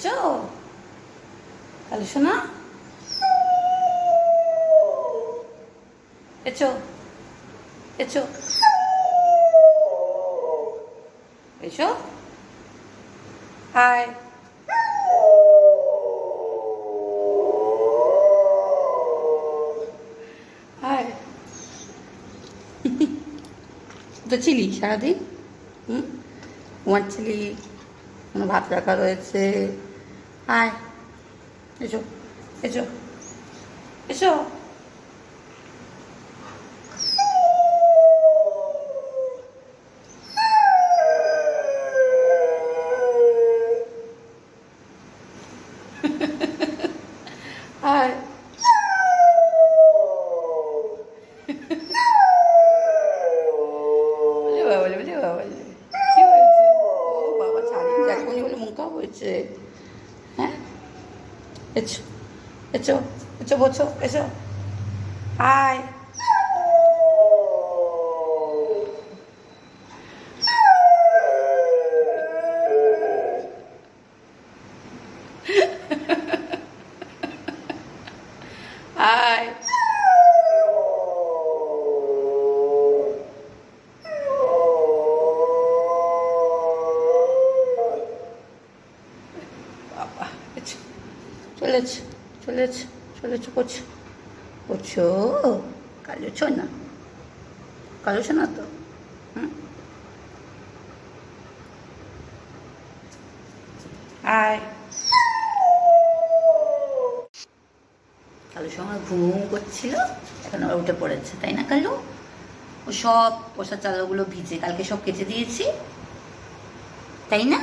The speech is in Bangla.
এসেছো কালু সোনা? এসো এসো এসো। হাই। হাই। তো ছিলি সারাদিন? ঘুমাচ্ছিলি? কোনো ভাত রাখা রয়েছে। হাই। এসো এসো এসো। হাই। বলে বলে বাবা বলে কি হয়েছে? ও বাবা ছাড়িয়ে যাকনি বলে মুখা হয়েছে। হ্যাঁ এসো এসো এসো বসো এসো। হাই। হাই। বাবা এসো চলেছে চলেছে চলেছে করছো করছো। কালো না কালো না তো। হাই। কালুর সঙ্গে ঘুম করছিল, এখন আবার উঠে পড়েছে, তাই না কালু? ও সব পোষা চাদরগুলো ভিজে, কালকে সব কেচে দিয়েছি, তাই না?